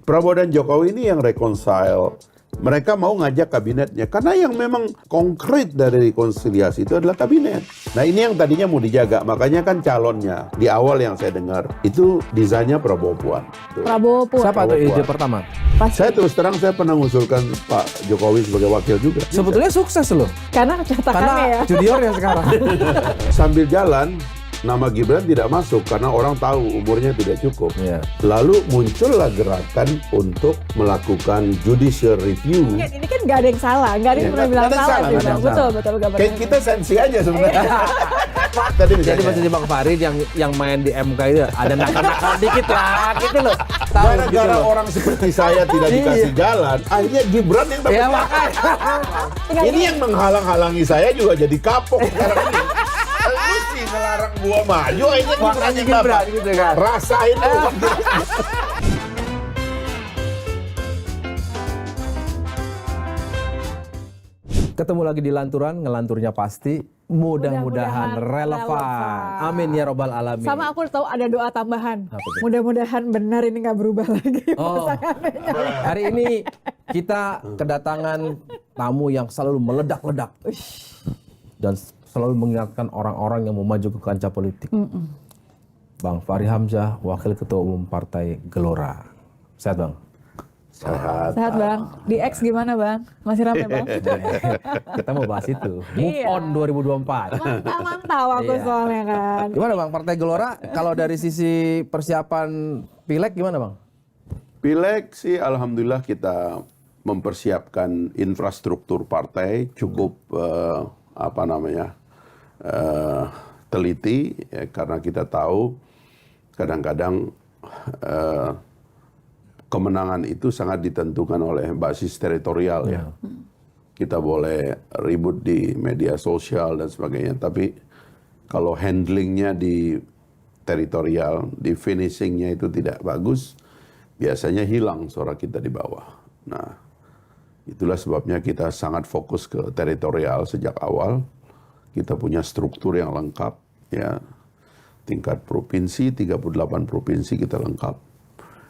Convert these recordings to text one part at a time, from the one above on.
Prabowo dan Jokowi ini yang reconcile. Mereka mau ngajak kabinetnya. Karena yang memang konkret dari rekonsiliasi itu adalah kabinet. Nah ini yang tadinya mau dijaga. Makanya kan calonnya di awal yang saya dengar itu desainnya Prabowo Puan. Tuh. Prabowo Puan. Siapa tuh Prabowo ide Puan. pertama? Pasti. Saya terus terang saya pernah mengusulkan Pak Jokowi sebagai wakil juga. Sebetulnya sukses loh. Karena catakannya ya. Karena juniornya sekarang. Sambil jalan, nama Gibran tidak masuk karena orang tahu umurnya tidak cukup. Iya. Lalu muncullah gerakan untuk melakukan judicial review. Ini kan nggak ada yang salah, nggak ada yang Iya, pernah nggak bilang ada yang salah. salah, sih, nggak ada Bang. yang Betul, salah. betul, nggak Kayak pernah. kita sensi aja sebenarnya. Tadi Jadi misalnya, maksudnya Bang Farid yang main di MK itu ada nakal-nakal dikit lah gitu loh. Tahu gitu gara-gara loh. orang seperti saya tidak dikasih jalan, akhirnya Gibran yang dapat Ya jalan. makanya. Ini yang menghalang-halangi saya juga jadi kapok sekarang ini. Lu sih ngelarang gua maju, akhirnya Gibran Makanya yang Gibran dapat. gitu kan. Rasain lu. Ketemu lagi di Lanturan, ngelanturnya pasti mudah-mudahan relevan. Amin ya robbal alamin. Sama aku tahu ada doa tambahan. Apa tuh? Mudah-mudahan benar ini nggak berubah lagi Oh. pasangannya. Hari ini kita kedatangan tamu yang selalu meledak-ledak dan selalu mengingatkan orang-orang yang mau maju ke kancah politik. Bang Fahri Hamzah, Wakil Ketua Umum Partai Gelora. Sehat Bang? Sehat. Sehat Bang. Di X gimana Bang? Masih rame Bang? Kita mau bahas itu. Move Iya. on 2024. Mantap aku Iya. soalnya kan. Gimana Bang, Partai Gelora kalau dari sisi persiapan Pileg gimana Bang? Pileg sih alhamdulillah kita mempersiapkan infrastruktur partai cukup teliti ya, karena kita tahu kadang-kadang kemenangan itu sangat ditentukan oleh basis teritorial ya. Kita boleh ribut di media sosial dan sebagainya, tapi kalau handlingnya di teritorial, di finishingnya itu tidak bagus, biasanya hilang suara kita di bawah. Nah, itulah sebabnya kita sangat fokus ke teritorial sejak awal. Kita punya struktur yang lengkap, ya. Tingkat provinsi, 38 provinsi kita lengkap.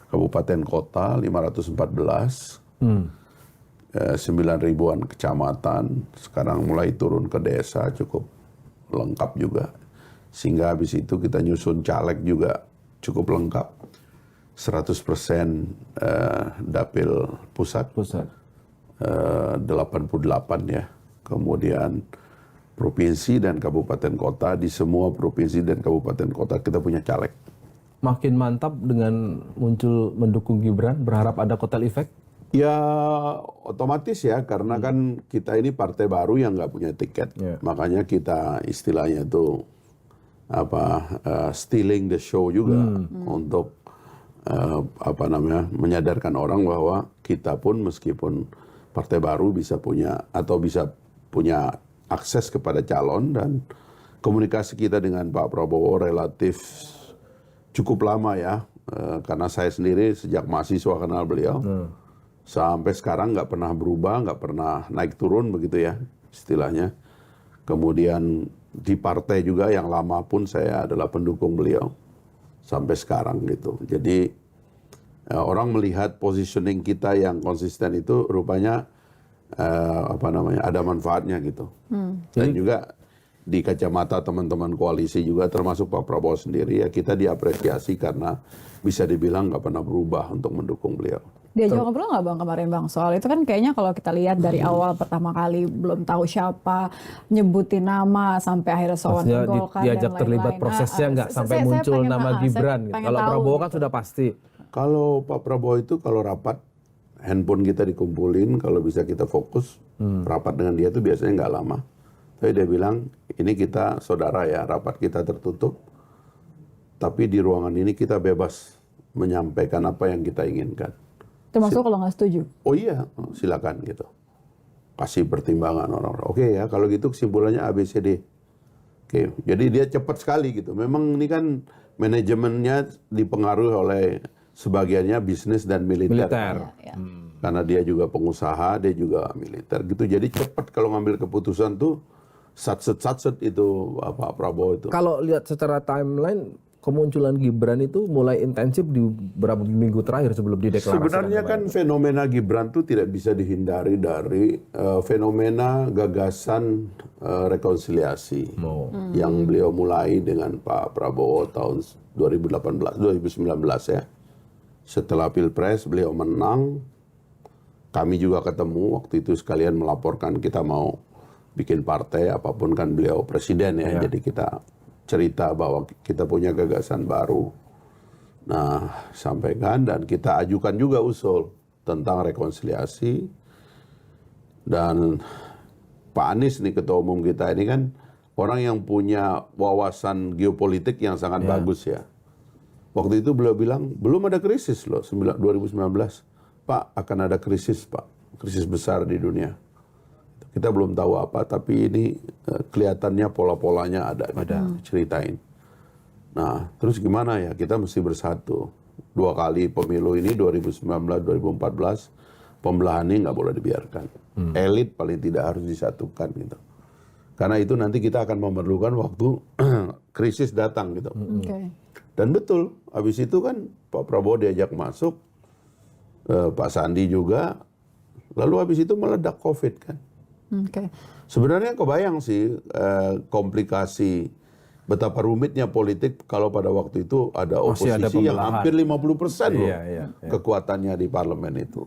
Kabupaten kota 514, 9 ribuan kecamatan, sekarang mulai turun ke desa cukup lengkap juga. Sehingga habis itu kita nyusun caleg juga cukup lengkap. 100% dapil pusat. 88 ya. Kemudian provinsi dan kabupaten kota, di semua provinsi dan kabupaten kota kita punya caleg. Makin mantap dengan muncul mendukung Gibran, berharap ada kotel efek? Ya otomatis ya, karena kan kita ini partai baru yang nggak punya tiket. Yeah. Makanya kita istilahnya itu stealing the show juga untuk menyadarkan orang bahwa kita pun meskipun partai baru bisa punya akses kepada calon, dan komunikasi kita dengan Pak Prabowo relatif cukup lama ya, karena saya sendiri sejak mahasiswa kenal beliau. Sampai sekarang nggak pernah berubah, nggak pernah naik turun begitu ya istilahnya. Kemudian di partai juga yang lama pun saya adalah pendukung beliau sampai sekarang gitu. Jadi orang melihat positioning kita yang konsisten itu rupanya ada manfaatnya gitu. Dan juga di kacamata teman-teman koalisi juga termasuk Pak Prabowo sendiri ya, kita diapresiasi karena bisa dibilang nggak pernah berubah untuk mendukung beliau. Diajak ngobrol nggak Bang kemarin Bang? Soal itu kan kayaknya kalau kita lihat dari awal pertama kali belum tahu siapa, nyebutin nama sampai akhirnya soal Maksudnya Golkar diajak dan terlibat lain-lain. prosesnya nggak sampai Saya muncul pengen- nama saya Gibran. pengen Kalau tahu Prabowo kan gitu. sudah pasti. Kalau Pak Prabowo itu kalau rapat, handphone kita dikumpulin, kalau bisa kita fokus, rapat dengan dia itu biasanya nggak lama. Tapi dia bilang, ini kita saudara ya, rapat kita tertutup, tapi di ruangan ini kita bebas menyampaikan apa yang kita inginkan. Termasuk kalau nggak setuju. Oh iya, silakan gitu. Kasih pertimbangan orang-orang. Oke ya, kalau gitu kesimpulannya ABCD. Oke, jadi dia cepat sekali gitu. Memang ini kan manajemennya dipengaruhi oleh sebagiannya bisnis dan militer. Ya. Karena dia juga pengusaha, dia juga militer gitu. Jadi cepat kalau ngambil keputusan tuh satset itu Pak Prabowo itu. Kalau lihat secara timeline, kemunculan Gibran itu mulai intensif di beberapa minggu terakhir sebelum dideklarasikan. Sebenarnya kan fenomena Gibran itu tidak bisa dihindari dari fenomena gagasan rekonsiliasi yang beliau mulai dengan Pak Prabowo tahun 2019 ya. Setelah Pilpres beliau menang, kami juga ketemu waktu itu sekalian melaporkan kita mau bikin partai apapun kan beliau presiden ya. Jadi kita cerita bahwa kita punya gagasan baru. Nah, sampaikan dan kita ajukan juga usul tentang rekonsiliasi. Dan Pak Anies nih ketua umum kita ini kan orang yang punya wawasan geopolitik yang sangat bagus ya. Waktu itu beliau bilang, belum ada krisis loh 2019. Pak, akan ada krisis Pak. Krisis besar di dunia. Kita belum tahu apa, tapi ini kelihatannya pola-polanya ada. Ceritain. Nah, terus gimana ya? Kita mesti bersatu. 2 kali pemilu ini, 2019, 2014, pembelahan ini nggak boleh dibiarkan. Elit paling tidak harus disatukan gitu. Karena itu nanti kita akan memerlukan waktu krisis datang gitu. Dan betul, habis itu kan Pak Prabowo diajak masuk, Pak Sandi juga, lalu habis itu meledak COVID kan. Sebenarnya kebayang sih komplikasi betapa rumitnya politik kalau pada waktu itu ada oposisi yang hampir 50% loh kekuatannya di parlemen itu.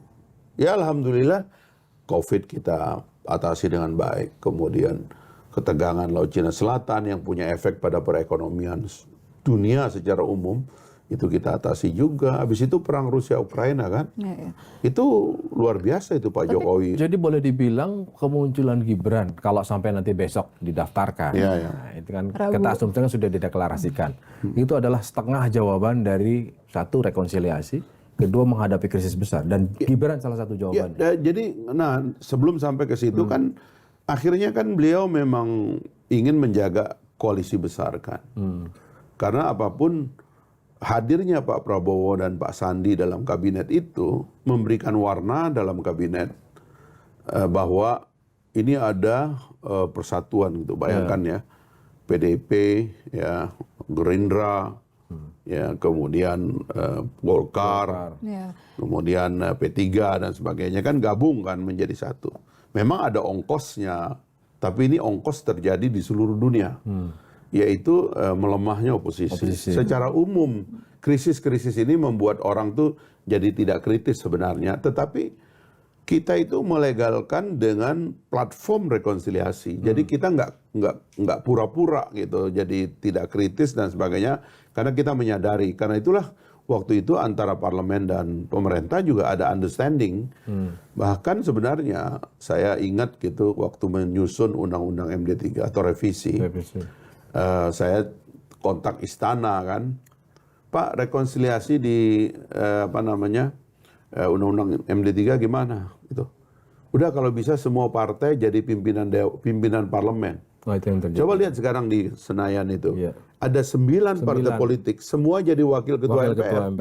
Ya alhamdulillah COVID kita atasi dengan baik. Kemudian ketegangan Laut Cina Selatan yang punya efek pada perekonomian dunia secara umum itu kita atasi juga. Habis itu perang Rusia-Ukraina kan. Itu luar biasa itu Pak Jokowi. Jadi boleh dibilang kemunculan Gibran kalau sampai nanti besok didaftarkan. Nah, itu kan kita asumsikan sudah dideklarasikan. Itu adalah setengah jawaban dari satu rekonsiliasi, kedua menghadapi krisis besar dan Gibran salah satu jawaban. Jadi nah sebelum sampai ke situ kan akhirnya kan beliau memang ingin menjaga koalisi besar kan. Karena apapun hadirnya Pak Prabowo dan Pak Sandi dalam kabinet itu memberikan warna dalam kabinet bahwa ini ada persatuan gitu. Bayangkan ya, PDIP, ya Gerindra, ya kemudian Golkar, kemudian P3 dan sebagainya kan gabung kan menjadi satu. Memang ada ongkosnya, tapi ini ongkos terjadi di seluruh dunia. Yaitu melemahnya oposisi. Secara umum krisis-krisis ini membuat orang tuh jadi tidak kritis sebenarnya, tetapi kita itu melegalkan dengan platform rekonsiliasi. Jadi kita nggak pura-pura gitu, jadi tidak kritis dan sebagainya, karena kita menyadari. Karena itulah waktu itu antara parlemen dan pemerintah juga ada understanding. Bahkan sebenarnya saya ingat gitu waktu menyusun undang-undang MD3 atau revisi. Saya kontak istana kan, Pak rekonsiliasi di undang-undang MD3 gimana gitu. Udah kalau bisa semua partai jadi pimpinan parlemen. Itu yang terjadi. Coba lihat sekarang di Senayan itu. Ada 9 partai politik, semua jadi wakil ketua MPR.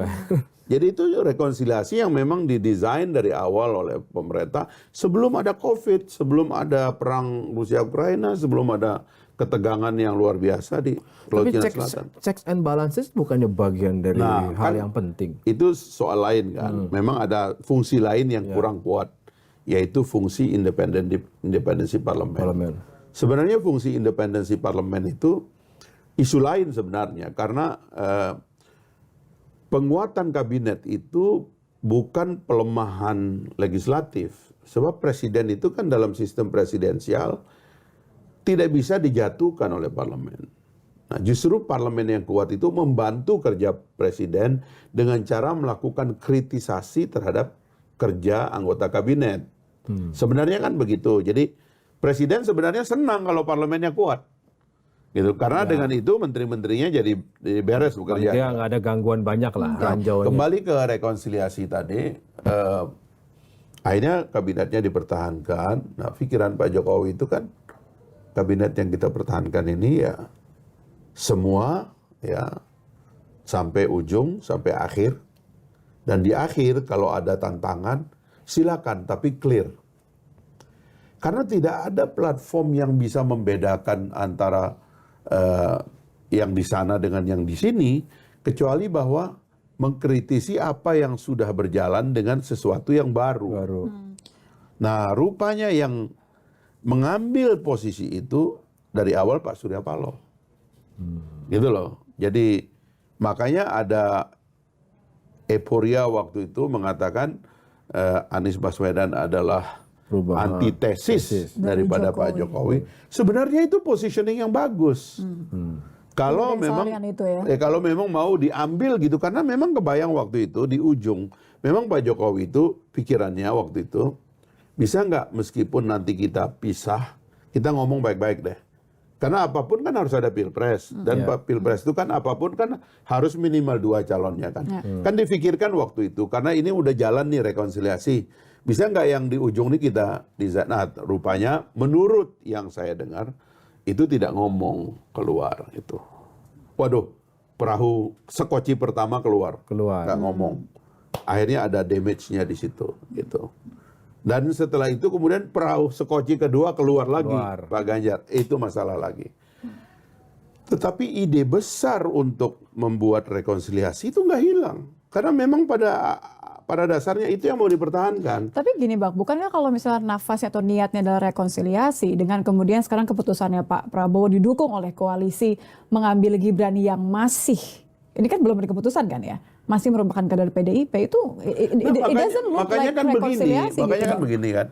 Jadi itu rekonsiliasi yang memang didesain dari awal oleh pemerintah sebelum ada COVID, sebelum ada perang Rusia-Ukraina, sebelum ada ketegangan yang luar biasa di Laut Cina Selatan. Checks and balances bukannya bagian dari hal yang penting? Itu soal lain kan. Memang ada fungsi lain yang kurang kuat, yaitu fungsi independensi parlemen. Sebenarnya fungsi independensi parlemen itu isu lain sebenarnya, karena penguatan kabinet itu bukan pelemahan legislatif. Sebab presiden itu kan dalam sistem presidensial tidak bisa dijatuhkan oleh parlemen. Nah, justru parlemen yang kuat itu membantu kerja presiden dengan cara melakukan kritisasi terhadap kerja anggota kabinet. Sebenarnya kan begitu. Jadi presiden sebenarnya senang kalau parlemennya kuat. Gitu. Karena dengan itu menteri-menterinya jadi beres bekerja. Dia nggak ada gangguan banyak lah. Kembali ke rekonsiliasi tadi, akhirnya kabinetnya dipertahankan. Nah, pikiran Pak Jokowi itu kan kabinet yang kita pertahankan ini ya semua ya sampai ujung, sampai akhir. Dan di akhir kalau ada tantangan silakan, tapi clear. Karena tidak ada platform yang bisa membedakan antara yang di sana dengan yang di sini, kecuali bahwa mengkritisi apa yang sudah berjalan dengan sesuatu yang baru. Nah, rupanya yang mengambil posisi itu dari awal Pak Surya Paloh. Gitu loh. Jadi makanya ada euforia waktu itu mengatakan Anies Baswedan adalah antitesis daripada Pak Jokowi. Sebenarnya itu positioning yang bagus. Kalau memang itu ya. kalau memang mau diambil gitu, karena memang kebayang waktu itu di ujung, memang Pak Jokowi itu pikirannya waktu itu bisa nggak meskipun nanti kita pisah, kita ngomong baik-baik deh. Karena apapun kan harus ada pilpres. Dan pilpres itu kan apapun kan harus minimal 2 calonnya kan. Kan difikirkan waktu itu, karena ini udah jalan nih rekonsiliasi. Bisa nggak yang di ujung ini kita, nah rupanya menurut yang saya dengar, itu tidak ngomong keluar itu. Waduh, perahu sekoci pertama keluar. Nggak ngomong. Akhirnya ada damage-nya di situ gitu. Dan setelah itu kemudian perahu sekoci kedua keluar lagi, Pak Ganjar. Itu masalah lagi. Tetapi ide besar untuk membuat rekonsiliasi itu nggak hilang. Karena memang pada dasarnya itu yang mau dipertahankan. Tapi gini Bang, bukannya kalau misalnya nafasnya atau niatnya adalah rekonsiliasi, dengan kemudian sekarang keputusannya Pak Prabowo didukung oleh koalisi mengambil Gibran yang masih, ini kan belum ada keputusan kan ya, masih merupakan kader PDIP, itu it doesn't look makanya like kan rekonsiliasi. Makanya kan begini kan,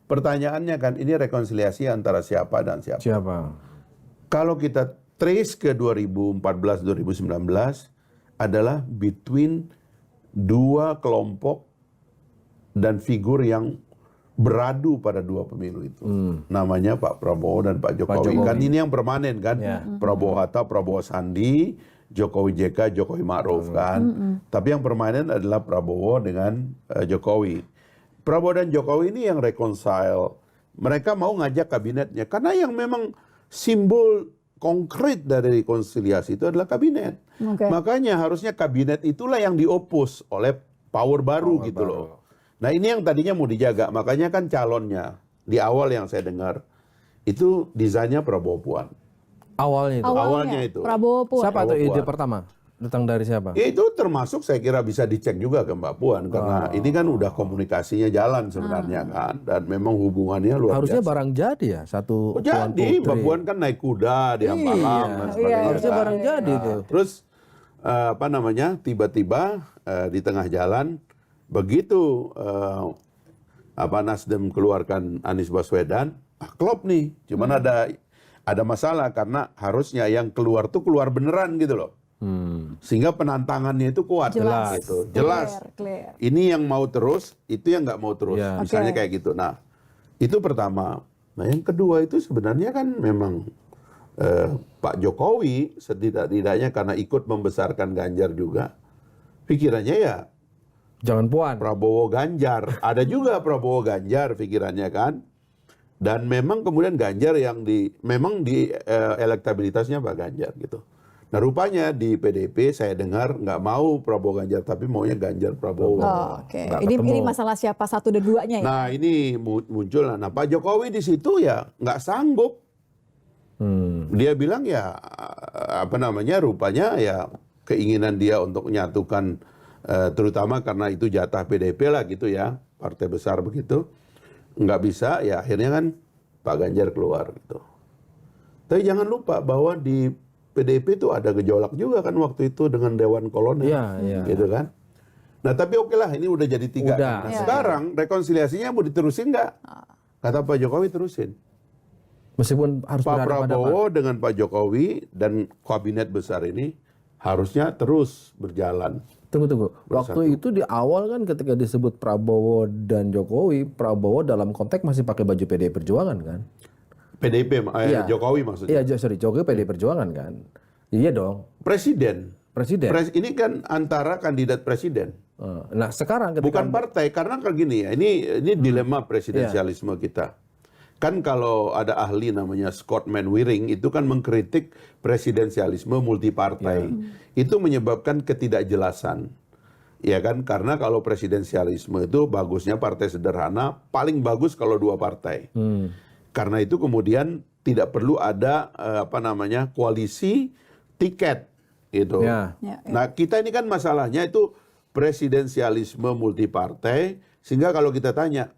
pertanyaannya kan ini rekonsiliasi antara siapa dan siapa. Kalau kita trace ke 2014-2019 adalah between 2 kelompok dan figur yang beradu pada 2 pemilu itu. Namanya Pak Prabowo dan Pak Jokowi. Kan ini yang permanen kan. Prabowo Hatta, Prabowo Sandi, Jokowi JK, Jokowi Ma'ruf kan. Tapi yang permanen adalah Prabowo dengan Jokowi. Prabowo dan Jokowi ini yang reconcile. Mereka mau ngajak kabinetnya. Karena yang memang simbol konkret dari rekonsiliasi itu adalah kabinet. Makanya harusnya kabinet itulah yang diopus oleh power baru gitu loh. Nah ini yang tadinya mau dijaga. Makanya kan calonnya di awal yang saya dengar itu desainnya Prabowo Puan. Awalnya itu. Prabowo Puan. Siapa tuh ide pertama? Datang dari siapa? Ya itu termasuk saya kira bisa dicek juga ke Mbak Puan. Karena ini kan udah komunikasinya jalan sebenarnya kan. Dan memang hubungannya luar Harusnya biasa. barang jadi ya satu. Jadi Mbak Puan kan naik kuda di Hambalang dan sebagainya. Harusnya barang jadi tuh. Terus tiba-tiba di tengah jalan begitu Nasdem keluarkan Anies Baswedan, klop nih. Cuman ada masalah karena harusnya yang keluar tuh keluar beneran gitu loh. Sehingga penantangannya itu kuat. Jelas. Clear. Ini yang mau terus, itu yang nggak mau terus. Misalnya kayak gitu. Nah, itu pertama. Nah, yang kedua itu sebenarnya kan memang Pak Jokowi setidaknya karena ikut membesarkan Ganjar juga, pikirannya ya jangan Puan. Prabowo Ganjar. Ada juga Prabowo Ganjar pikirannya kan. Dan memang kemudian Ganjar yang memang elektabilitasnya Pak Ganjar gitu. Nah rupanya di PDIP saya dengar nggak mau Prabowo Ganjar, tapi maunya Ganjar Prabowo. Ini masalah siapa 1 dan 2-nya ya? Nah ini muncul. Nah Pak Jokowi di situ ya nggak sanggup. Dia bilang ya rupanya ya keinginan dia untuk menyatukan terutama karena itu jatah PDIP lah gitu ya, partai besar begitu. Nggak bisa ya akhirnya kan Pak Ganjar keluar gitu. Tapi jangan lupa bahwa di PDIP itu ada gejolak juga kan waktu itu dengan Dewan Kolonel, gitu kan. Nah tapi oke lah ini udah jadi 3. Nah sekarang rekonsiliasinya mau diterusin nggak? Kata Pak Jokowi terusin. Meskipun harus Pak Prabowo dengan Pak Jokowi dan kabinet besar ini harusnya terus berjalan. Tunggu. Waktu itu di awal kan ketika disebut Prabowo dan Jokowi, Prabowo dalam konteks masih pakai baju PDI Perjuangan kan? PDIP, Jokowi maksudnya. Iya, Jokowi PDI Perjuangan kan? Iya dong. Presiden. Ini kan antara kandidat presiden. Nah sekarang ketika bukan partai, karena kayak gini ya, ini dilema presidensialisme kita. Kan kalau ada ahli namanya Scott Manwaring itu kan mengkritik presidensialisme multipartai. Itu menyebabkan ketidakjelasan. Ya kan, karena kalau presidensialisme itu bagusnya partai sederhana, paling bagus kalau 2 partai. Karena itu kemudian tidak perlu ada koalisi, tiket gitu. Ya. Nah, kita ini kan masalahnya itu presidensialisme multipartai, sehingga kalau kita tanya,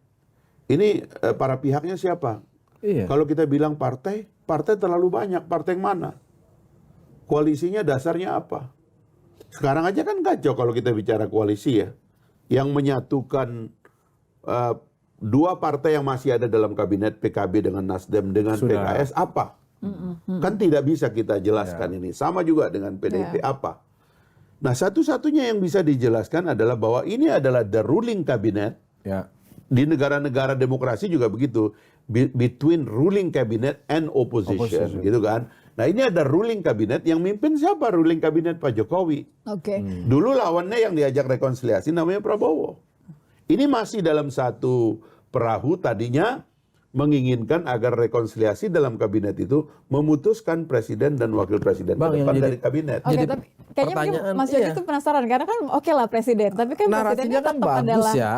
ini para pihaknya siapa? Iya. Kalau kita bilang partai terlalu banyak, partai yang mana? Koalisinya dasarnya apa? Sekarang aja kan kacau kalau kita bicara koalisi ya. Yang menyatukan dua partai yang masih ada dalam kabinet, PKB dengan Nasdem dengan PKS apa? Kan tidak bisa kita jelaskan ini. Sama juga dengan PDIP apa? Nah, satu-satunya yang bisa dijelaskan adalah bahwa ini adalah the ruling cabinet. Ya. Di negara-negara demokrasi juga begitu. Between ruling cabinet and opposition. Gitu kan. Nah, ini ada ruling cabinet, yang mimpin siapa ruling cabinet? Pak Jokowi. Oke. Dulu lawannya yang diajak rekonsiliasi namanya Prabowo. Ini masih dalam satu perahu, tadinya menginginkan agar rekonsiliasi dalam kabinet itu memutuskan presiden dan wakil presiden ke depan dari kabinet. Oke, Jadi tapi kayaknya mungkin pertanyaan, Mas Yogi iya. itu penasaran karena kan oke lah presiden, tapi kan narasinya presidennya kan tetap bagus adalah ya,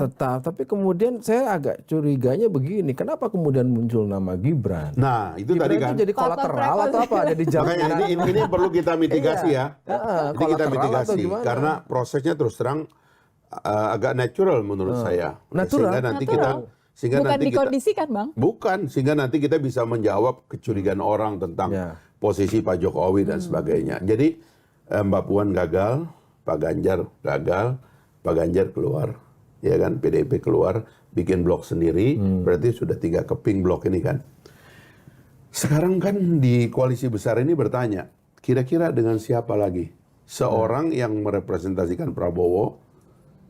tetap. Tapi kemudian saya agak curiganya begini, kenapa kemudian muncul nama Gibran? Nah, itu Gibran tadi itu kan. jadi kolateral atau apa? Jadi Makanya ini perlu kita mitigasi ya. Ini kita kolateral atau mitigasi gimana? karena prosesnya terus terang agak natural menurut saya. Natural. Sehingga bukan nanti dikondisikan, Bang. bukan, sehingga nanti kita bisa menjawab kecurigaan orang tentang posisi Pak Jokowi dan sebagainya. Jadi Mbak Puan gagal, Pak Ganjar gagal, Pak Ganjar keluar, ya kan, PDIP keluar, bikin blok sendiri, berarti sudah 3 keping blok ini kan. Sekarang kan di koalisi besar ini bertanya, kira-kira dengan siapa lagi? Seorang yang merepresentasikan Prabowo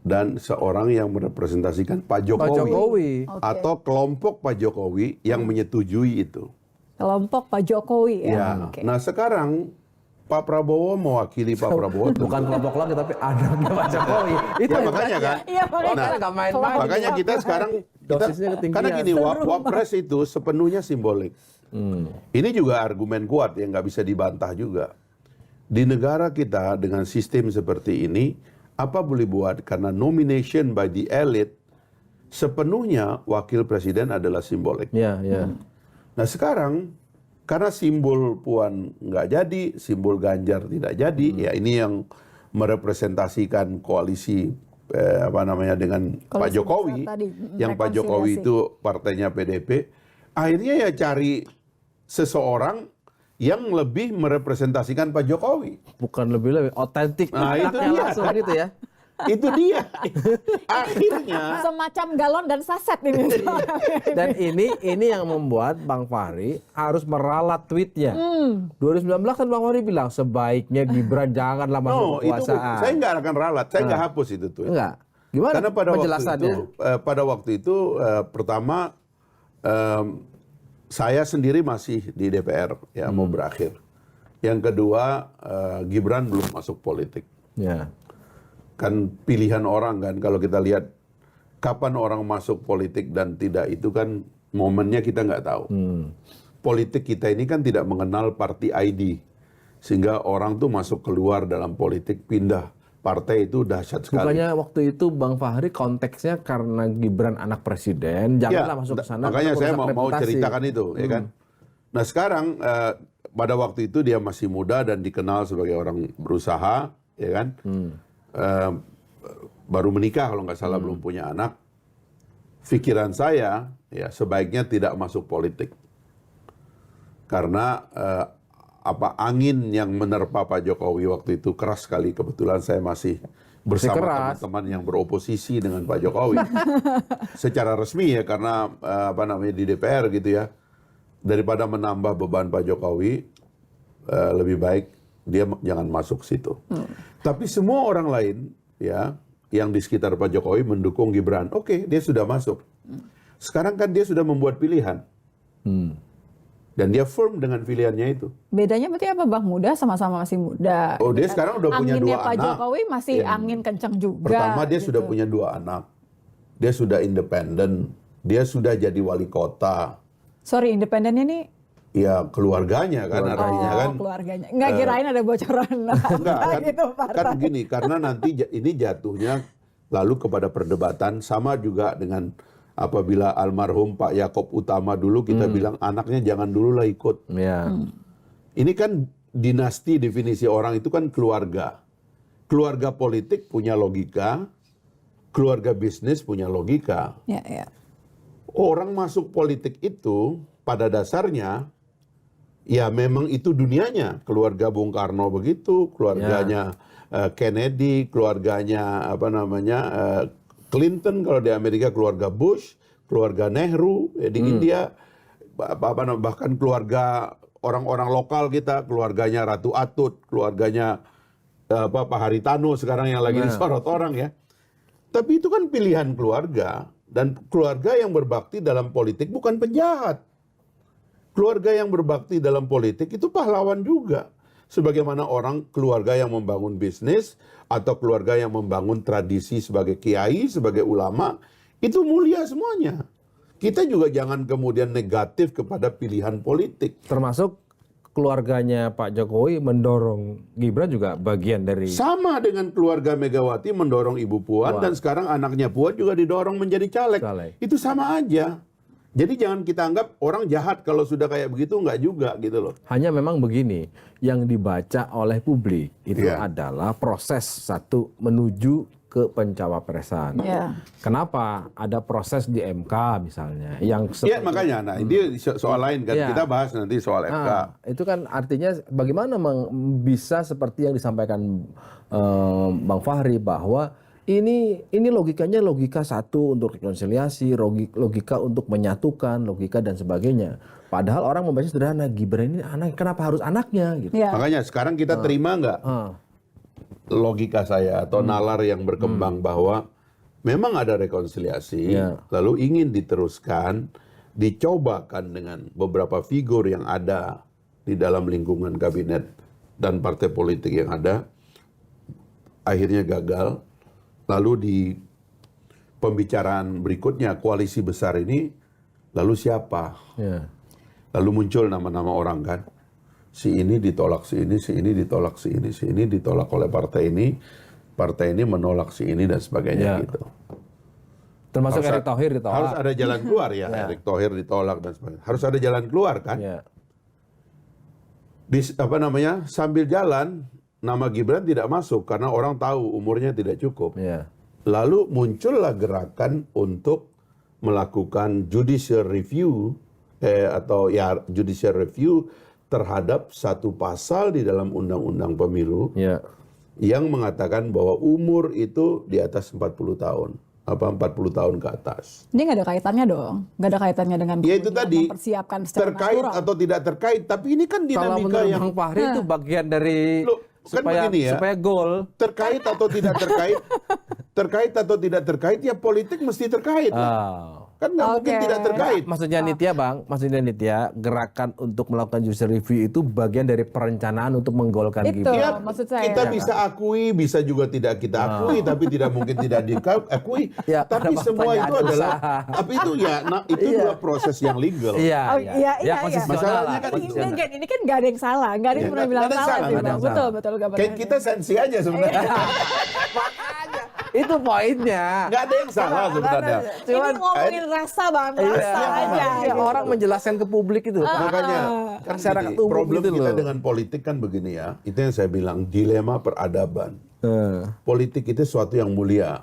dan seorang yang merepresentasikan Pak Jokowi. Atau kelompok Pak Jokowi yang menyetujui itu. Kelompok Pak Jokowi ya. Ya. Oke. Nah, sekarang Pak Prabowo mewakili Pak Prabowo. Bukan kelompok lagi tapi anaknya Pak Jokowi. Itu Ya, makanya kan. Iya, makanya nggak main-main. Makanya kita sekarang Dosisnya ketinggian. karena gini, Wapres itu sepenuhnya simbolik. Ini juga argumen kuat yang nggak bisa dibantah juga. Di negara kita dengan sistem seperti ini, apa boleh buat, karena nomination by the elite sepenuhnya wakil presiden adalah simbolik. Ya, ya. Nah, sekarang karena simbol Puan nggak jadi, simbol Ganjar tidak jadi, ya ini yang merepresentasikan koalisi dengan Koalisi Pak Jokowi, besar tadi, yang Pak Jokowi rekonsiliasi. itu partainya PDP, akhirnya ya cari seseorang yang lebih merepresentasikan Pak Jokowi. Bukan lebih otentik. Nah, itu Anaknya dia. langsung gitu ya. Itu dia. Akhirnya. Semacam galon dan saset ini. Dan ini yang membuat Bang Fahri harus meralat tweetnya. 2019 kan Bang Fahri bilang sebaiknya Gibran janganlah masuk Itu kekuasaan. saya nggak akan ralat, saya nggak hapus itu tuh. Enggak. Gimana Karena penjelasannya? pada waktu itu pertama saya sendiri masih di DPR ya mau berakhir. Yang kedua Gibran belum masuk politik. Ya. Kan pilihan orang kan, kalau kita lihat kapan orang masuk politik dan tidak itu kan momennya kita nggak tahu. Politik kita ini kan tidak mengenal party ID, sehingga orang tuh masuk keluar dalam politik pindah partai itu dahsyat sekali. Bukannya waktu itu Bang Fahri konteksnya karena Gibran anak presiden, janganlah masuk ke sana. Makanya saya merusak mau reputasi. ceritakan itu, ya kan. Nah, sekarang pada waktu itu dia masih muda dan dikenal sebagai orang berusaha, ya kan. Baru menikah kalau nggak salah, belum punya anak. Pikiran saya ya sebaiknya tidak masuk politik. Karena angin yang menerpa Pak Jokowi waktu itu keras sekali. Kebetulan saya masih bersama teman-teman yang beroposisi dengan Pak Jokowi. Secara resmi ya, karena di DPR gitu ya. Daripada menambah beban Pak Jokowi, lebih baik dia jangan masuk situ. Tapi semua orang lain ya yang di sekitar Pak Jokowi mendukung Gibran. Oke, dia sudah masuk. Sekarang kan dia sudah membuat pilihan. Dan dia firm dengan pilihannya itu. Bedanya berarti apa, Bang? Muda, sama-sama masih muda. Oh, dia sekarang udah punya Anginnya 2 Pak anak. Jokowi masih angin kencang juga. Pertama dia gitu. sudah punya 2 anak. Dia sudah independen. Dia sudah jadi wali kota. Sorry, independennya nih? Ya keluarganya kan artinya kan. Keluarganya. Nggak kirain ada bocoran. Enggak kan, gitu, kan gini, karena nanti ini jatuhnya lalu kepada perdebatan, sama juga dengan apabila almarhum Pak Yaakob Utama dulu kita bilang anaknya jangan dulu lah ikut. Ya. Ini kan dinasti, definisi orang itu kan keluarga. Keluarga politik punya logika, keluarga bisnis punya logika. Ya, ya. Orang masuk politik itu pada dasarnya ya memang itu dunianya. Keluarga Bung Karno begitu, keluarganya Kennedy, keluarganya Clinton kalau di Amerika, keluarga Bush, keluarga Nehru di India, bahkan keluarga orang-orang lokal kita, keluarganya Ratu Atut, keluarganya Pak Haritano sekarang yang lagi disorot orang ya. Tapi itu kan pilihan keluarga, dan keluarga yang berbakti dalam politik bukan penjahat. Keluarga yang berbakti dalam politik itu pahlawan juga. Sebagaimana orang keluarga yang membangun bisnis atau keluarga yang membangun tradisi sebagai kiai, sebagai ulama, itu mulia semuanya. Kita juga jangan kemudian negatif kepada pilihan politik. Termasuk keluarganya Pak Jokowi mendorong Gibran juga bagian dari... Sama dengan keluarga Megawati mendorong Ibu Puan, dan sekarang anaknya Puan juga didorong menjadi caleg. Itu sama aja. Jadi jangan kita anggap orang jahat kalau sudah kayak begitu, enggak juga gitu loh. Hanya memang begini, yang dibaca oleh publik itu adalah proses satu menuju ke pencawapresan. Kenapa ada proses di MK misalnya yang Iya makanya, nah ini soal lain kan, kita bahas nanti soal MK. Itu kan artinya bagaimana bisa seperti yang disampaikan Bang Fahri bahwa ini logikanya logika satu untuk rekonsiliasi, logika untuk menyatukan, logika dan sebagainya. Padahal orang membaca sederhana, Gibran ini anak, kenapa harus anaknya gitu. Makanya sekarang kita terima nggak logika saya atau nalar yang berkembang bahwa memang ada rekonsiliasi, lalu ingin diteruskan, dicobakan dengan beberapa figur yang ada di dalam lingkungan kabinet dan partai politik yang ada, akhirnya gagal. Lalu di pembicaraan berikutnya koalisi besar ini, lalu siapa? Lalu muncul nama-nama orang kan. Si ini ditolak, si ini ditolak, si ini ditolak oleh partai ini menolak si ini dan sebagainya gitu. Termasuk Erick Thohir ditolak. Harus ada jalan keluar ya, Erick Thohir ditolak dan sebagainya. Harus ada jalan keluar kan? Sambil jalan nama Gibran tidak masuk karena orang tahu umurnya tidak cukup. Lalu muncullah gerakan untuk melakukan judicial review judicial review terhadap satu pasal di dalam undang-undang pemilu yang mengatakan bahwa umur itu di atas 40 tahun. 40 tahun ke atas. Ini nggak ada kaitannya dong, nggak ada kaitannya dengan ya itu tadi mempersiapkan secara terkait natural. Atau tidak terkait, tapi ini kan dinamika yang Bang Fahri itu bagian dari supaya gol. Terkait atau tidak terkait, terkait atau tidak terkait ya politik mesti terkait. Kan nggak mungkin tidak terkait. Maksudnya Nitya, gerakan untuk melakukan judicial review itu bagian dari perencanaan untuk menggolkan Gibran. Ya, maksud saya. Kita bisa akui, bisa juga tidak kita akui, tapi tidak mungkin tidak diakui. Tapi semua itu adalah, tapi itu itu dua proses yang legal. Masalahnya kan ini kan nggak ada yang salah, nggak ada yang pernah bilang salah sih, Bang. Betul. Kayak kita sensi aja sebenarnya. Itu poinnya. Nggak ada yang salah sebenarnya. Cuman ngomongin rasa Bang, rasa aja. Orang menjelaskan ke publik itu. Makanya kan masyarakat problem kita dengan politik kan begini ya. Itu yang saya bilang dilema peradaban. Politik itu sesuatu yang mulia.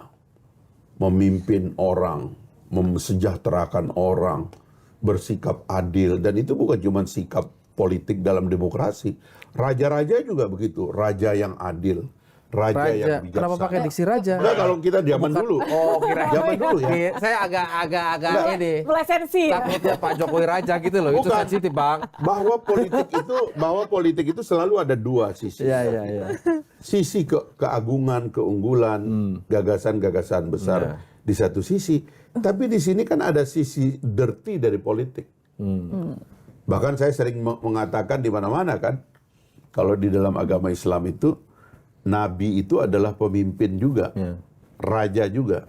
Memimpin orang, mesejahterakan orang, bersikap adil, dan itu bukan cuma sikap politik dalam demokrasi. Raja-raja juga begitu, raja yang adil. Raja yang bijaksana. Kenapa pakai diksi raja? Enggak, kalau kita zaman dulu. Oh, zaman dulu ya. Saya agak ini. Melesensi. Takutnya Pak Jokowi raja gitu loh. Bukan. Itu sensitif, Bang. Bahwa politik itu selalu ada dua sisi. Sisi keagungan, keunggulan, gagasan-gagasan besar di satu sisi. Tapi di sini kan ada sisi dirty dari politik. Bahkan saya sering mengatakan di mana-mana kan, kalau di dalam agama Islam itu Nabi itu adalah pemimpin juga, raja juga.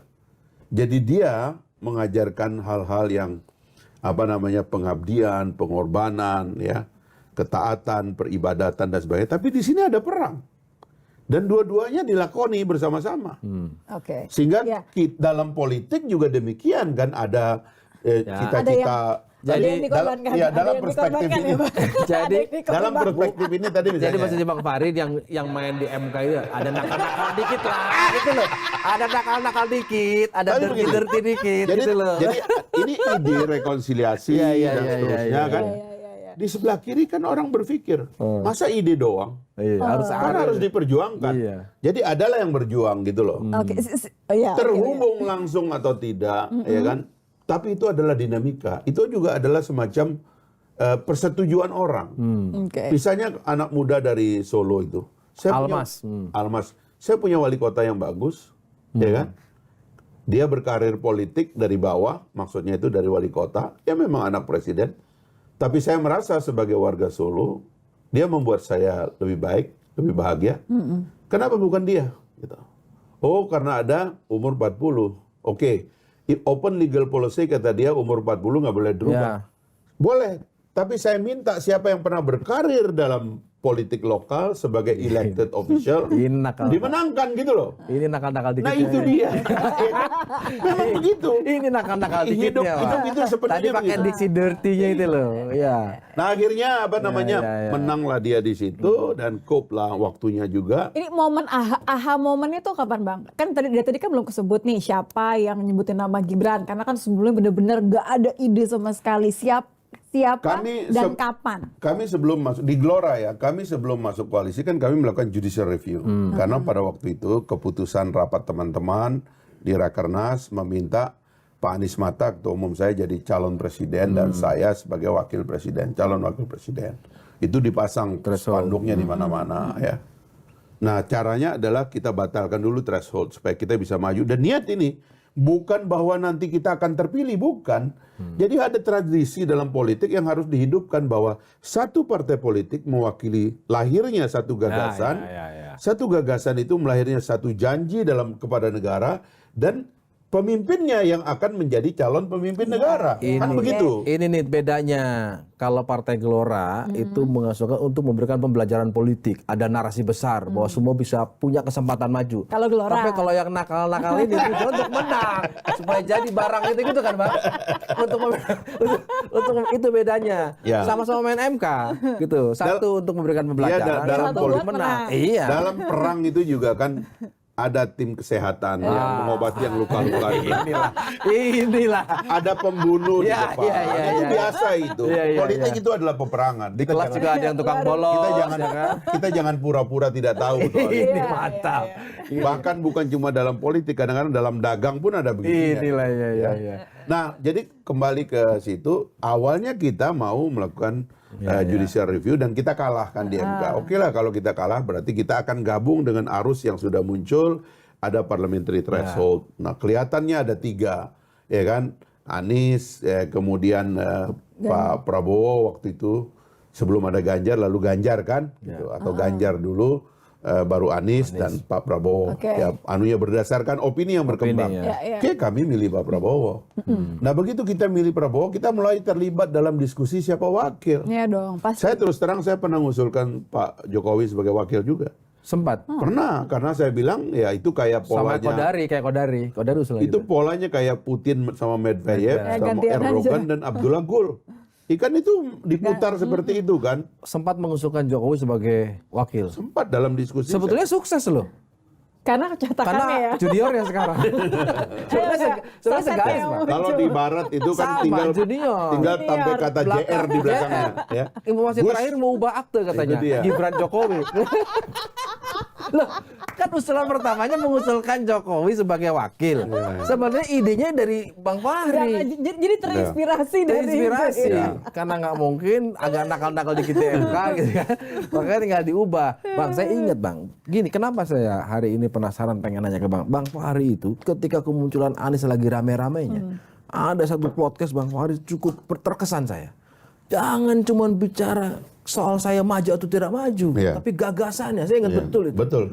Jadi dia mengajarkan hal-hal yang pengabdian, pengorbanan, ketaatan, peribadatan dan sebagainya. Tapi di sini ada perang, dan dua-duanya dilakoni bersama-sama. Sehingga dalam politik juga demikian kan, ada cita-cita Jadi dalam perspektif ini, dalam perspektif ini tadi misalnya. Jadi maksudnya Bang Farid yang main di MK itu ada nakal-nakal dikit lah, gitu loh. Ada nakal-nakal dikit, ada dirty dikit, Jadi, gitu loh. jadi ini ide rekonsiliasi dan seterusnya kan. Di sebelah kiri kan orang berpikir, masa ide doang? Karena harus diperjuangkan. Jadi adalah yang berjuang gitu loh. Terhubung langsung atau tidak, ya kan? Tapi itu adalah dinamika. Itu juga adalah semacam persetujuan orang. Misalnya anak muda dari Solo itu. Almas. Saya punya wali kota yang bagus, ya kan? Dia berkarir politik dari bawah, maksudnya itu dari wali kota. Ya memang anak presiden. Tapi saya merasa sebagai warga Solo, dia membuat saya lebih baik, lebih bahagia. Kenapa bukan dia? Gitu. Oh, karena ada umur 40. Oke. Open legal policy kata dia umur 40 nggak boleh berubah. Boleh, tapi saya minta siapa yang pernah berkarir dalam politik lokal sebagai elected official dimenangkan gitu loh. Ini nakal-nakal dikit. Nah itu dia. Memang begitu. Ini nakal-nakal dikitnya. Hidup itu sepertinya tadi pakai diksi dirty-nya itu loh. Ya. Nah akhirnya menanglah dia di situ dan cope lah waktunya juga. Ini momen aha momen itu kapan Bang? Kan tadi kan belum kesebut nih siapa yang nyebutin nama Gibran karena kan sebelumnya benar-benar gak ada ide sama sekali siapa dan kapan? Kami sebelum masuk di Gelora ya, kami sebelum masuk koalisi kan kami melakukan judicial review. Karena pada waktu itu keputusan rapat teman-teman di Rakernas meminta Pak Anies Mata, ketua umum saya jadi calon presiden dan saya sebagai wakil presiden, calon wakil presiden. Itu dipasang spanduknya di mana-mana ya. Nah caranya adalah kita batalkan dulu threshold supaya kita bisa maju. Dan niat ini bukan bahwa nanti kita akan terpilih, bukan. Jadi ada tradisi dalam politik yang harus dihidupkan bahwa satu partai politik mewakili lahirnya satu gagasan. Satu gagasan itu melahirnya satu janji kepada negara dan pemimpinnya yang akan menjadi calon pemimpin negara. Kan begitu. Ini nih bedanya. Kalau Partai Gelora itu mengusulkan untuk memberikan pembelajaran politik. Ada narasi besar bahwa semua bisa punya kesempatan maju. Kalau Gelora. Tapi kalau yang nakal-nakal ini untuk menang. Supaya jadi barang itu gitu kan Bang. Untuk itu bedanya. Sama-sama main MK gitu. Satu untuk memberikan pembelajaran. Dalam politik menang. Dalam perang itu juga kan ada tim kesehatan yang mengobati yang luka-luka. Inilah. Ada pembunuh di depan. Itu biasa itu. Politik itu adalah peperangan. Di kelas juga ada yang tukang bolos. Kita jangan pura-pura tidak tahu. Ini mantap. Bahkan bukan cuma dalam politik, kadang-kadang dalam dagang pun ada begitu. Inilah ya. Nah, jadi kembali ke situ, awalnya kita mau melakukan judicial review dan kita kalahkan di MK. Oke lah kalau kita kalah berarti kita akan gabung dengan arus yang sudah muncul, ada parliamentary threshold. Nah kelihatannya ada 3, ya kan, Anies, kemudian Pak Prabowo waktu itu sebelum ada Ganjar, lalu Ganjar kan, gitu. Atau Ganjar dulu, baru Anies dan Pak Prabowo. Ya, anunya berdasarkan opini yang berkembang. Oke, kami milih Pak Prabowo. Nah begitu kita milih Prabowo, kita mulai terlibat dalam diskusi siapa wakil. Iya dong, pasti. Saya terus terang saya pernah mengusulkan Pak Jokowi sebagai wakil juga. Sempat. Pernah, karena saya bilang ya itu kayak polanya. Sama Kodari usulan itu polanya kayak Putin sama Medvedev, sama Erdogan dan Abdullah Gül. Ikan itu diputar seperti itu kan. Sempat mengusulkan Jokowi sebagai wakil. Sempat dalam diskusi. Sebetulnya sukses loh. Karena catakannya ya. Junior ya sekarang. Sebenarnya segaris Pak. Kalau di barat itu kan tinggal tampil kata JR di belakangnya. Ya. Informasi terakhir mau ubah akte katanya. Gibran Jokowi. Loh, kan usulan pertamanya mengusulkan Jokowi sebagai wakil. Sebenarnya idenya dari Bang Fahri. Jadi terinspirasi dari itu. Karena nggak mungkin agak nakal-nakal dikit di MK gitu kan. Makanya tinggal diubah. Bang, saya ingat Bang. Gini, kenapa saya hari ini penasaran pengen nanya ke Bang Fahri itu ketika kemunculan Anies lagi rame-ramenya. Ada satu podcast Bang Fahri cukup terkesan saya. Jangan cuma bicara soal saya maju atau tidak maju, tapi gagasannya. Saya ingat betul itu. Betul.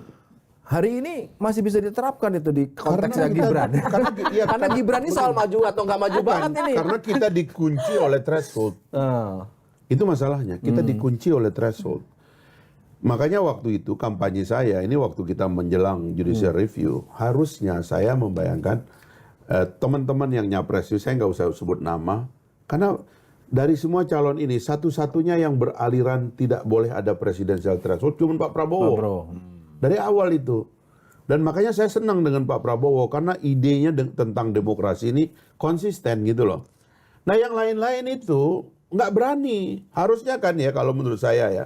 Hari ini masih bisa diterapkan itu di konteksnya Gibran. Karena Gibran ini soal maju atau nggak maju banget ini. Karena kita dikunci oleh threshold. Itu masalahnya. Kita dikunci oleh threshold. Makanya waktu itu kampanye saya, ini waktu kita menjelang judicial review, harusnya saya membayangkan teman-teman yang nyapres itu, saya nggak usah sebut nama, karena dari semua calon ini satu-satunya yang beraliran tidak boleh ada presidensial threshold cuma Pak Prabowo. Dari awal itu. Dan makanya saya senang dengan Pak Prabowo karena idenya tentang demokrasi ini konsisten gitu loh. Nah yang lain-lain itu nggak berani. Harusnya kan ya kalau menurut saya ya,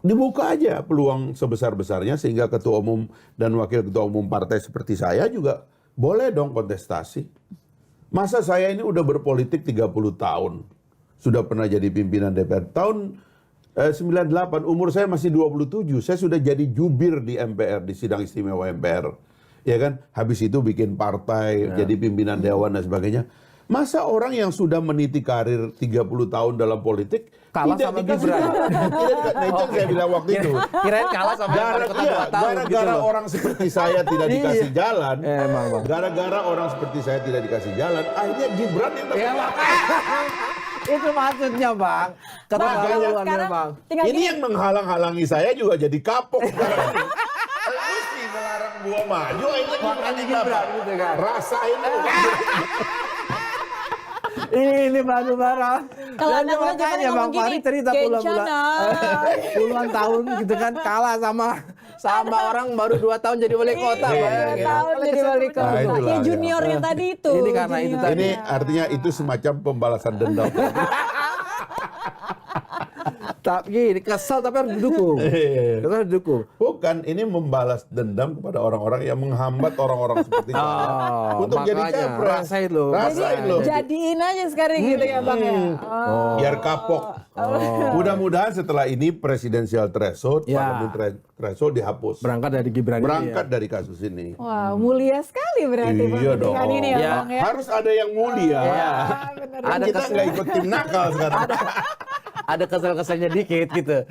dibuka aja peluang sebesar-besarnya sehingga ketua umum dan wakil ketua umum partai seperti saya juga boleh dong kontestasi. Masa saya ini udah berpolitik 30 tahun. Sudah pernah jadi pimpinan DPR. Tahun 98, umur saya masih 27. Saya sudah jadi jubir di MPR, di sidang istimewa MPR. Ya kan? Habis itu bikin partai, jadi pimpinan dewan dan sebagainya. Masa orang yang sudah meniti karir 30 tahun dalam politik kalah tidak sama dikasih Gibran. jalan. Nah itu yang saya bilang waktu itu. Kirain kalah sama yang wali kota 2 tahun gitu Gara-gara loh. orang seperti saya tidak dikasih jalan, Emang, Bang. gara-gara orang seperti saya tidak dikasih jalan, akhirnya Gibran yang dapat. Ya, itu maksudnya, Bang. Keterlaluan sekarang Bang. tinggal Ini gini. yang menghalang-halangi saya juga jadi kapok sekarang. Lu sih melarang gua maju, akhirnya Gibran yang dapat. gitu kan. Rasain lu. Ini baru-baru. Kalau Dan anak muda zaman makanya ngomong Bang Fahri gini, cerita "Kencana." puluhan tahun gitu kan kalah sama orang baru 2 tahun jadi wali kota. Iya, Bang. tahun jadi wali kota. Nah, itulah, Ya ya. juniornya tadi itu. Ini karena itu juniornya. tadi. Ini artinya itu semacam pembalasan dendam. Tapi kesel tapi harus didukung. Kita harus didukung. Bukan, ini membalas dendam kepada orang-orang yang menghambat orang-orang seperti saya untuk jadi makanya, capres. rasain lo. Rasain lo. Jadiin aja sekarang gitu ya Bang ya. Biar kapok. Mudah-mudahan setelah ini presidensial threshold, Ya. parliamentary threshold dihapus. Berangkat dari Gibran Berangkat ini. dari kasus ini. Wah, mulia sekali berarti Iya dong. pemilihan ini ya Ya. Bang ya. Harus ada yang mulia. Ya. bener. Kan Ada kita nggak ikut tim nakal sekarang. Ada kesel-keselnya dikit gitu.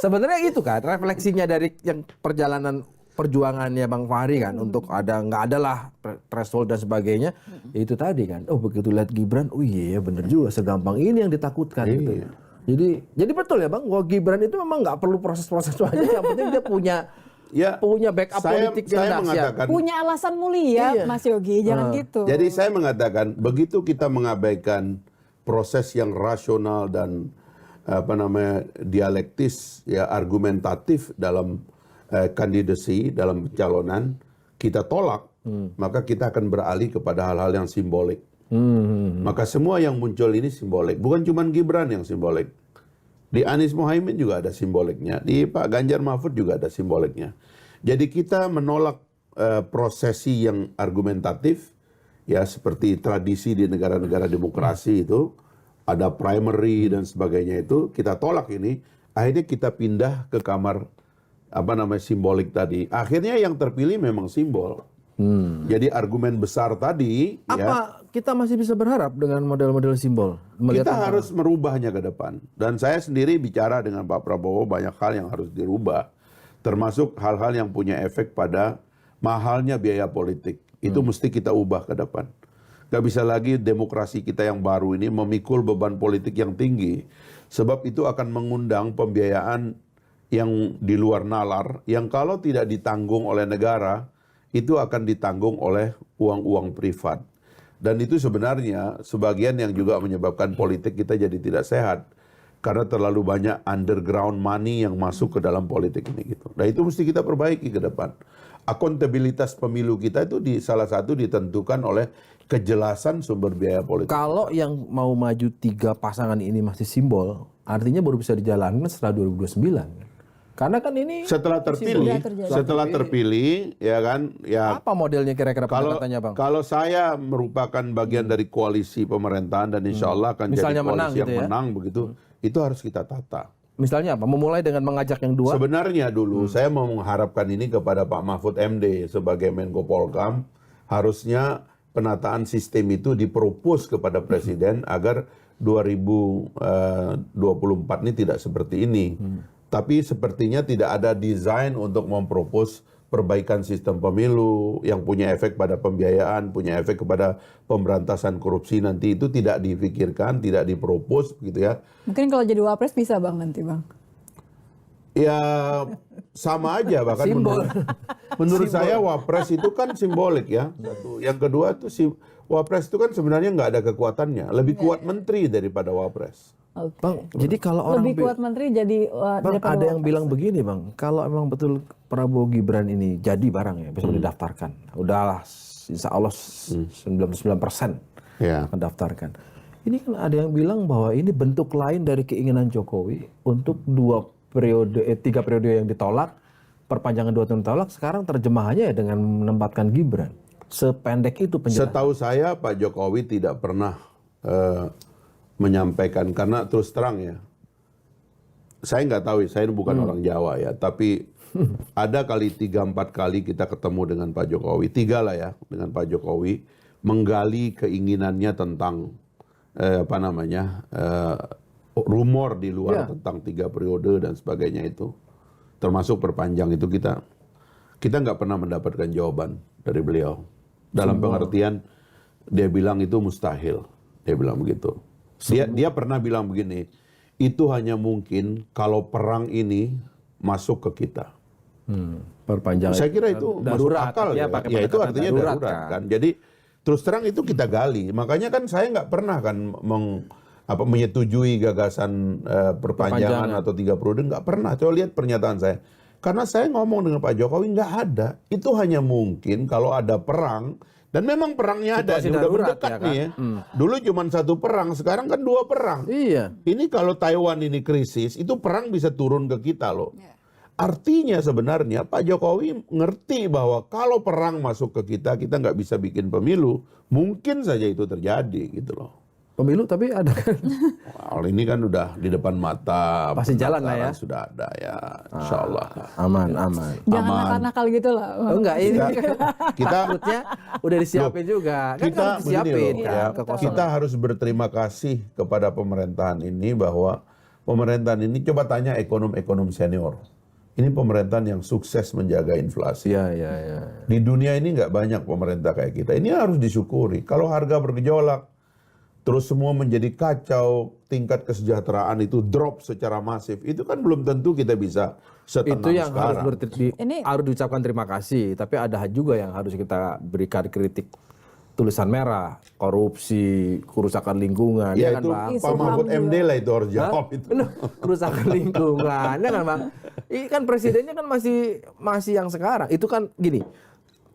Sebenarnya itu kan refleksinya dari yang perjalanan perjuangannya Bang Fahri kan untuk nggak ada lah threshold dan sebagainya. Itu tadi kan. Oh begitu lihat Gibran, oh iya bener juga segampang ini yang ditakutkan gitu. Jadi betul ya Bang, bahwa Gibran itu memang nggak perlu proses-proses banyak. Yang penting dia punya backup politik yang saya dahsyat. mengatakan, Punya alasan mulia Iya. Mas Yogi, jangan gitu. jadi saya mengatakan begitu kita mengabaikan proses yang rasional dan dialektis ya argumentatif dalam kandidasi dalam pencalonan kita tolak, maka kita akan beralih kepada hal-hal yang simbolik. Maka semua yang muncul ini simbolik, bukan cuma Gibran yang simbolik. Di Anies Mohaimin juga ada simboliknya, di Pak Ganjar Mahfud juga ada simboliknya. Jadi kita menolak prosesi yang argumentatif, ya seperti tradisi di negara-negara demokrasi itu, ada primary dan sebagainya itu, kita tolak ini, akhirnya kita pindah ke kamar simbolik tadi. Akhirnya yang terpilih memang simbol. Jadi argumen besar tadi, ya, Kita masih bisa berharap dengan model-model simbol? kita harus merubahnya ke depan. Dan saya sendiri bicara dengan Pak Prabowo banyak hal yang harus dirubah. Termasuk hal-hal yang punya efek pada mahalnya biaya politik. Itu mesti kita ubah ke depan. Gak bisa lagi demokrasi kita yang baru ini memikul beban politik yang tinggi. Sebab itu akan mengundang pembiayaan yang di luar nalar, yang kalau tidak ditanggung oleh negara, itu akan ditanggung oleh uang-uang privat. Dan itu sebenarnya sebagian yang juga menyebabkan politik kita jadi tidak sehat. Karena terlalu banyak underground money yang masuk ke dalam politik ini gitu. Nah itu mesti kita perbaiki ke depan. Akuntabilitas pemilu kita itu salah satu ditentukan oleh kejelasan sumber biaya politik. Kalau yang mau maju 3 pasangan ini masih simbol, artinya baru bisa dijalankan setelah 2029. Karena kan ini Setelah terpilih, ya kan, ya apa modelnya kira-kira kalau pendekatannya Bang? kalau saya merupakan bagian dari koalisi pemerintahan dan insya Allah akan Misalnya jadi menang koalisi yang gitu ya? menang begitu, itu harus kita tata. Misalnya apa? Memulai dengan mengajak yang 2? Sebenarnya dulu saya mau mengharapkan ini kepada Pak Mahfud MD sebagai Menko Polkam, harusnya penataan sistem itu dipropos kepada Presiden agar 2024 ini tidak seperti ini. Tapi sepertinya tidak ada desain untuk mempropos perbaikan sistem pemilu yang punya efek pada pembiayaan, punya efek kepada pemberantasan korupsi nanti itu tidak dipikirkan, tidak dipropos gitu ya. Mungkin kalau jadi wapres bisa Bang nanti Bang. Ya sama aja bahkan Simbol. menurut saya Wapres itu kan simbolik ya. Satu. Yang kedua tuh Wapres itu kan sebenarnya nggak ada kekuatannya, lebih kuat menteri daripada Wapres. Bang, jadi kalau orang Lebih kuat menteri jadi Bang, daripada ada yang wapres. bilang begini bang, kalau emang betul Prabowo Gibran ini jadi barang ya, bisa didaftarkan. Udahlah, insya Allah 99% Ya. mendaftarkan. Ini kan ada yang bilang bahwa ini bentuk lain dari keinginan Jokowi untuk 3 periode yang ditolak, perpanjangan 2 tahun ditolak, sekarang terjemahannya ya dengan menempatkan Gibran. Sependek itu penjelasan. Setahu saya Pak Jokowi tidak pernah menyampaikan, karena terus terang ya, saya nggak tahu, saya bukan orang Jawa ya, tapi ada kali 3-4 kali kita ketemu dengan Pak Jokowi, 3 lah ya, dengan Pak Jokowi menggali keinginannya tentang rumor di luar tentang 3 periode dan sebagainya itu, termasuk perpanjang itu kita nggak pernah mendapatkan jawaban dari beliau. Dalam pengertian dia bilang itu mustahil, dia bilang begitu. Dia pernah bilang begini, itu hanya mungkin kalau perang ini masuk ke kita. Perpanjangan. Saya kira itu masuk darurat, akal ya. pakai Ya itu pendekatan artinya darurat kan. Jadi terus terang itu kita gali. Makanya kan saya nggak pernah kan menyetujui gagasan perpanjangan atau 3 periode, nggak pernah. Coba lihat pernyataan saya. Karena saya ngomong dengan Pak Jokowi nggak ada. Itu hanya mungkin kalau ada perang. Dan memang perangnya ada, Situasi udah darurat, mendekat ya kan? nih ya. Dulu cuma 1 perang, sekarang kan 2 perang. Iya. Ini kalau Taiwan ini krisis, itu perang bisa turun ke kita loh. Artinya sebenarnya Pak Jokowi ngerti bahwa kalau perang masuk ke kita nggak bisa bikin pemilu. Mungkin saja itu terjadi gitu loh. Pemilu tapi ada kan? Hal ini kan udah di depan mata. Pasti jalan lah ya. pendaftaran sudah ada ya, insya Allah. Aman. Jangan aman. nakal-nakal gitu lah. Oh enggak, ini Kita maksudnya udah disiapin juga. Kan kita harus disiapin begini loh, kan, ya, kekosongan. kita harus berterima kasih kepada pemerintahan ini bahwa pemerintahan ini, coba tanya ekonom-ekonom senior. Ini pemerintahan yang sukses menjaga inflasi. Iya. Di dunia ini nggak banyak pemerintah kayak kita. Ini harus disyukuri. Kalau harga bergejolak, terus semua menjadi kacau, tingkat kesejahteraan itu drop secara masif, itu kan belum tentu kita bisa setenang Itu yang sekarang. harus diucapkan terima kasih, tapi ada juga yang harus kita berikan kritik. Tulisan merah, korupsi, kerusakan lingkungan, Ya kan itu Bang? Pak Mahfud MD lah itu harus jawab itu. Loh, kerusakan lingkungan, ya kan Bang? Ini kan presidennya kan masih yang sekarang. Itu kan gini,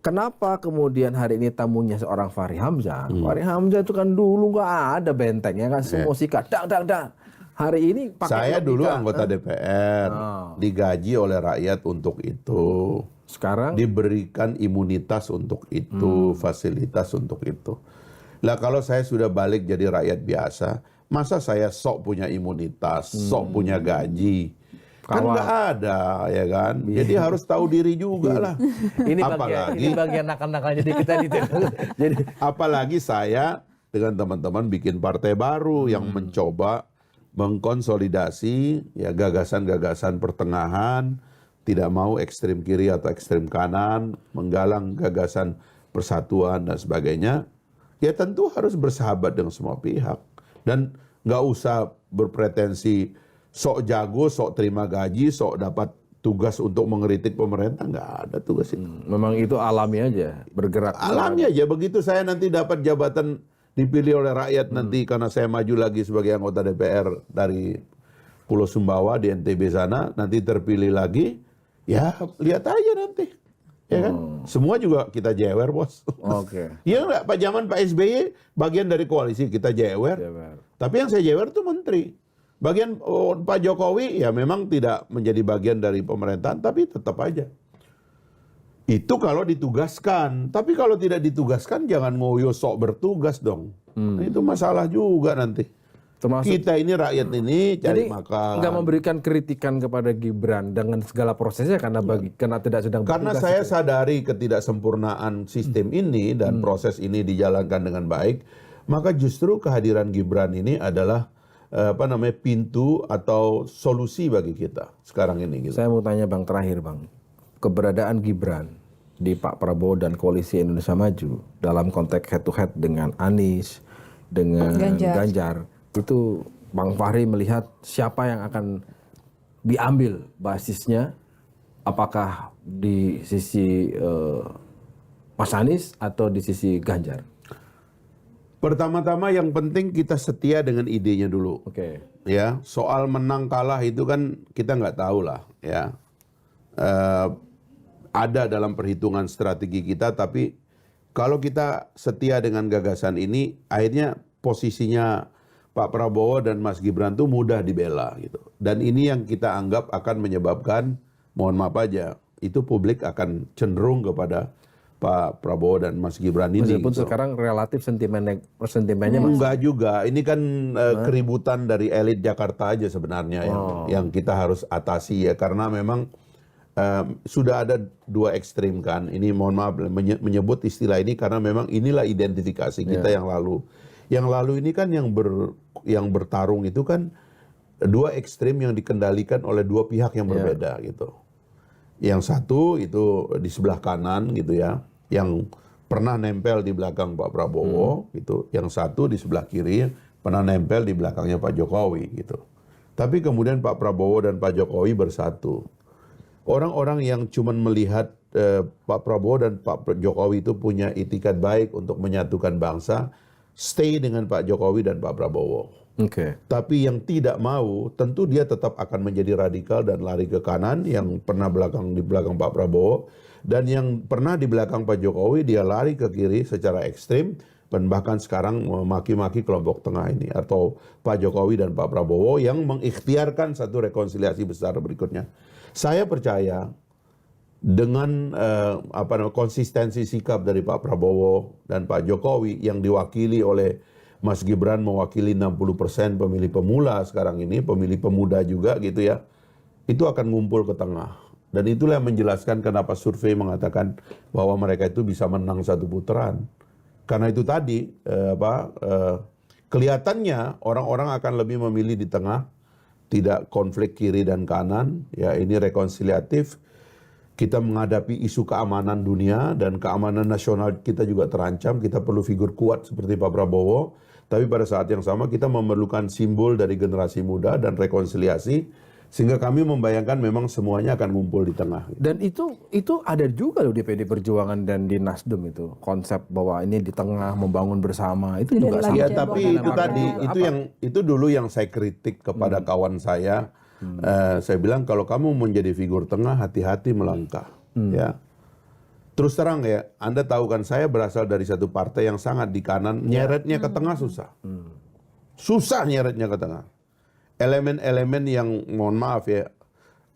kenapa kemudian hari ini tamunya seorang Fahri Hamzah? Fahri Hamzah itu kan dulu nggak ada bentengnya kan, semua sikat, dang. Hari ini pakai Saya dulu logika. anggota DPR, digaji oleh rakyat untuk itu. Sekarang Diberikan imunitas untuk itu, fasilitas untuk itu. Lah kalau saya sudah balik jadi rakyat biasa, masa saya sok punya imunitas, sok punya gaji? Kan nggak ada, ya kan? Jadi harus tahu diri juga lah. ini bagian nakal-nakalnya di kita itu. Jadi Apalagi saya dengan teman-teman bikin partai baru yang mencoba mengkonsolidasi ya gagasan-gagasan pertengahan, tidak mau ekstrem kiri atau ekstrem kanan, menggalang gagasan persatuan dan sebagainya. Ya tentu harus bersahabat dengan semua pihak dan nggak usah berpretensi sok jago, sok terima gaji, sok dapat tugas untuk mengkritik pemerintah. Nggak ada tugas itu. memang itu alami aja, bergerak. Alami aja, begitu saya nanti dapat jabatan dipilih oleh rakyat nanti karena saya maju lagi sebagai anggota DPR dari Pulau Sumbawa di NTB sana, nanti terpilih lagi, ya lihat aja nanti. Ya kan? Semua juga kita jewer, Bos. Oke. Iya enggak, Pak zaman Pak SBY bagian dari koalisi kita jewer. Tapi yang saya jewer itu menteri. Bagian Pak Jokowi ya memang tidak menjadi bagian dari pemerintahan, tapi tetap aja. Itu kalau ditugaskan. Tapi kalau tidak ditugaskan jangan ngoyo sok bertugas dong. Nah, itu masalah juga nanti. Termasuk Kita ini rakyat ini cari makan. nggak memberikan kritikan kepada Gibran dengan segala prosesnya karena tidak sedang Karena bertugas saya itu. sadari ketidaksempurnaan sistem ini dan proses ini dijalankan dengan baik, maka justru kehadiran Gibran ini adalah pintu atau solusi bagi kita sekarang ini. Gitu. Saya mau tanya Bang terakhir Bang, keberadaan Gibran di Pak Prabowo dan koalisi Indonesia Maju dalam konteks head to head dengan Anies, dengan Ganjar, itu Bang Fahri melihat siapa yang akan diambil basisnya, apakah di sisi Mas Anies atau di sisi Ganjar? Pertama-tama yang penting kita setia dengan idenya dulu. Oke. Ya, soal menang kalah itu kan kita nggak tahu lah. Ya, ada dalam perhitungan strategi kita, tapi kalau kita setia dengan gagasan ini, akhirnya posisinya Pak Prabowo dan Mas Gibran tuh mudah dibela gitu. Dan ini yang kita anggap akan menyebabkan, mohon maaf aja, itu publik akan cenderung kepada Pak Prabowo dan Mas Gibran ini. Meskipun gitu. sekarang relatif sentimennya Enggak juga. Ini kan keributan dari elit Jakarta aja sebenarnya yang kita harus atasi ya, karena memang sudah ada dua ekstrim kan. Ini mohon maaf menyebut istilah ini karena memang inilah identifikasi kita yang lalu. Yang lalu ini kan yang bertarung itu kan dua ekstrim yang dikendalikan oleh dua pihak yang berbeda gitu. Yang satu itu di sebelah kanan gitu ya, yang pernah nempel di belakang Pak Prabowo gitu. Yang satu di sebelah kiri pernah nempel di belakangnya Pak Jokowi gitu. Tapi kemudian Pak Prabowo dan Pak Jokowi bersatu. Orang-orang yang cuma melihat Pak Prabowo dan Pak Jokowi itu punya itikat baik untuk menyatukan bangsa, stay dengan Pak Jokowi dan Pak Prabowo. Oke. Tapi yang tidak mau, tentu dia tetap akan menjadi radikal dan lari ke kanan, yang pernah di belakang Pak Prabowo, dan yang pernah di belakang Pak Jokowi, dia lari ke kiri secara ekstrim, dan bahkan sekarang memaki-maki kelompok tengah ini, atau Pak Jokowi dan Pak Prabowo yang mengikhtiarkan satu rekonsiliasi besar berikutnya. Saya percaya dengan konsistensi sikap dari Pak Prabowo dan Pak Jokowi yang diwakili oleh Mas Gibran, mewakili 60% pemilih pemula sekarang ini, pemilih pemuda juga gitu ya, itu akan ngumpul ke tengah. Dan itulah yang menjelaskan kenapa survei mengatakan bahwa mereka itu bisa menang satu putaran. Karena itu tadi, kelihatannya orang-orang akan lebih memilih di tengah, tidak konflik kiri dan kanan, ya ini rekonsiliatif. Kita menghadapi isu keamanan dunia dan keamanan nasional kita juga terancam, kita perlu figur kuat seperti Pak Prabowo. Tapi pada saat yang sama kita memerlukan simbol dari generasi muda dan rekonsiliasi, sehingga kami membayangkan memang semuanya akan ngumpul di tengah. Dan itu ada juga loh di PD Perjuangan dan di Nasdem itu konsep bahwa ini di tengah membangun bersama itu juga sama. Ya, tapi itu tadi itu dulu yang saya kritik kepada kawan saya. Saya bilang kalau kamu menjadi figur tengah, hati-hati melangkah. Ya. Terus terang ya, Anda tahu kan saya berasal dari satu partai yang sangat di kanan, nyeretnya ke tengah susah. Susah nyeretnya ke tengah. Elemen-elemen yang mohon maaf ya,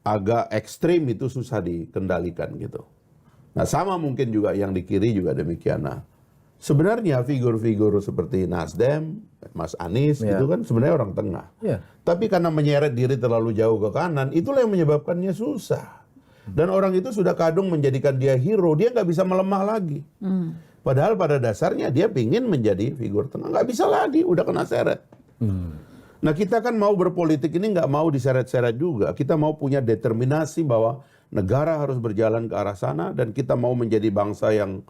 agak ekstrim itu susah dikendalikan gitu. Nah sama mungkin juga yang di kiri juga demikian. Nah sebenarnya figur-figur seperti Nasdem, Mas Anies itu kan sebenarnya orang tengah. Tapi karena menyeret diri terlalu jauh ke kanan, itulah yang menyebabkannya susah. Dan orang itu sudah kadung menjadikan dia hero, dia nggak bisa melemah lagi. Padahal pada dasarnya dia pingin menjadi figur tengah, nggak bisa lagi, udah kena seret. Nah kita kan mau berpolitik ini nggak mau diseret-seret juga. Kita mau punya determinasi bahwa negara harus berjalan ke arah sana dan kita mau menjadi bangsa yang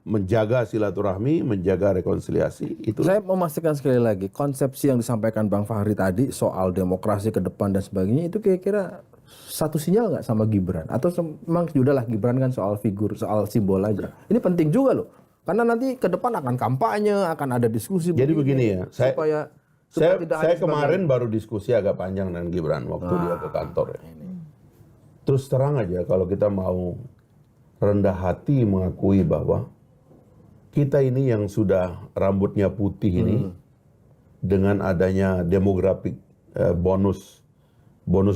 menjaga silaturahmi, menjaga rekonsiliasi. Itu. Saya memastikan sekali lagi konsepsi yang disampaikan Bang Fahri tadi soal demokrasi ke depan dan sebagainya itu kira-kira satu sinyal nggak sama Gibran? Atau memang sudahlah Gibran kan soal figur, soal simbol aja. Ini penting juga loh. Karena nanti ke depan akan kampanye, akan ada diskusi. Jadi begini ya, saya kemarin baru diskusi agak panjang dengan Gibran waktu dia ke kantor. Ya. Terus terang aja kalau kita mau rendah hati mengakui bahwa kita ini yang sudah rambutnya putih ini dengan adanya demografik bonus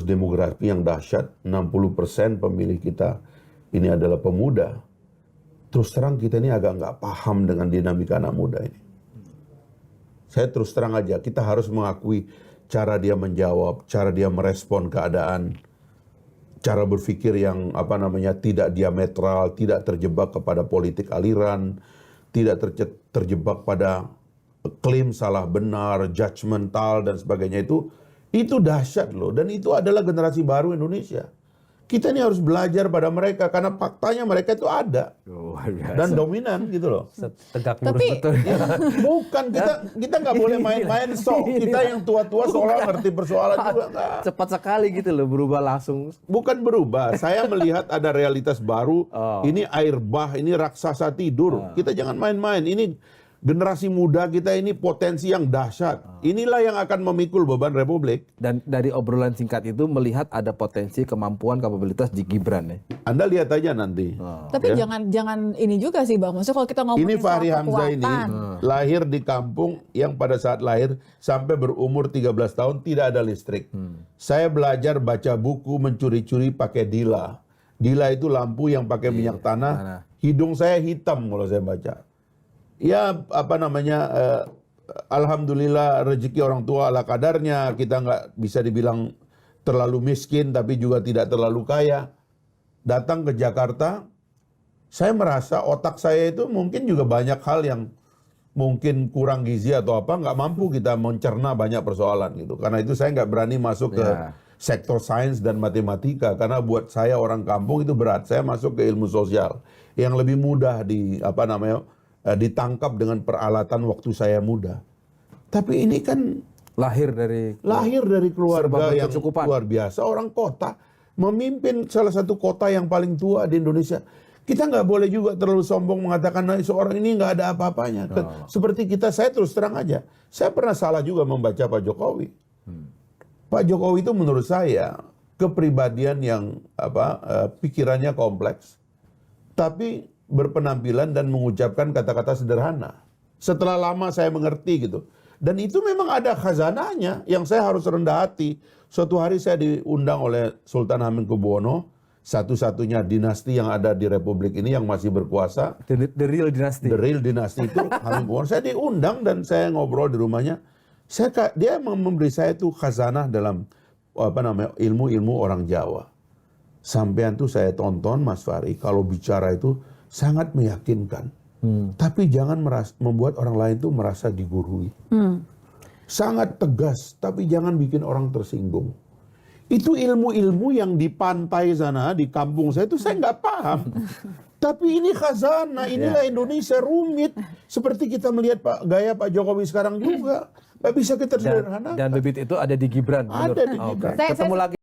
demografi yang dahsyat, 60% pemilih kita ini adalah pemuda. Terus terang kita ini agak nggak paham dengan dinamika anak muda ini. Saya terus terang aja, kita harus mengakui cara dia menjawab, cara dia merespon keadaan, cara berpikir yang tidak diametral, tidak terjebak kepada politik aliran, tidak terjebak pada klaim salah benar, judgmental dan sebagainya itu dahsyat loh. Dan itu adalah generasi baru Indonesia. Kita ini harus belajar pada mereka karena faktanya mereka itu ada dan dominan gitu loh. Tegak lurus Tapi- betul. Bukan kita nggak boleh main-main sok. Kita yang tua-tua seolah ngerti persoalan juga nggak. Cepat sekali gitu loh berubah langsung. Bukan berubah. Saya melihat ada realitas baru. Ini air bah, ini raksasa tidur. Kita jangan main-main. Ini generasi muda kita ini potensi yang dahsyat. Inilah yang akan memikul beban Republik. Dan dari obrolan singkat itu melihat ada potensi kemampuan kapabilitas di Gibran ya. Anda lihat aja nanti. Tapi jangan ini juga sih Bang. Maksudnya kalau kita ngomongin Ini soal Fahri Hamzah ini kekuatan. lahir di kampung yang pada saat lahir sampai berumur 13 tahun tidak ada listrik. Saya belajar baca buku mencuri-curi pakai dila. Dila itu lampu yang pakai minyak tanah. Hidung saya hitam kalau saya baca. Ya apa namanya, alhamdulillah rezeki orang tua ala kadarnya. Kita nggak bisa dibilang terlalu miskin tapi juga tidak terlalu kaya. Datang ke Jakarta, saya merasa otak saya itu mungkin juga banyak hal yang mungkin kurang gizi atau apa, nggak mampu kita mencerna banyak persoalan gitu. Karena itu saya nggak berani masuk ke sektor sains dan matematika karena buat saya orang kampung itu berat. Saya masuk ke ilmu sosial yang lebih mudah ditangkap dengan peralatan waktu saya muda. Tapi ini kan Lahir dari keluarga serba yang berkecukupan. luar biasa, orang kota memimpin salah satu kota yang paling tua di Indonesia. Kita nggak boleh juga terlalu sombong mengatakan nah, seorang ini nggak ada apa-apanya. Seperti saya terus terang aja, saya pernah salah juga membaca Pak Jokowi. Pak Jokowi itu menurut saya kepribadian yang pikirannya kompleks, tapi berpenampilan dan mengucapkan kata-kata sederhana. Setelah lama saya mengerti gitu. Dan itu memang ada khazanahnya yang saya harus rendah hati. Suatu hari saya diundang oleh Sultan Hamengkubuwono, satu-satunya dinasti yang ada di Republik ini yang masih berkuasa. The real dynasty. The real dynasty itu Hamengkubuwono. Saya diundang dan saya ngobrol di rumahnya. Dia memberi saya itu khazanah dalam ilmu-ilmu orang Jawa. Sampean tuh saya tonton Mas Fahri, kalau bicara itu sangat meyakinkan. Tapi jangan membuat orang lain tuh merasa digurui. Sangat tegas, tapi jangan bikin orang tersinggung. Itu ilmu-ilmu yang di pantai sana, di kampung saya itu saya nggak paham. Tapi ini khazanah, inilah Indonesia rumit. Seperti kita melihat gaya Pak Jokowi sekarang juga. Nggak bisa kita sederhanakan. Dan bibit itu ada di Gibran. Ada di Gibran. Ketemu lagi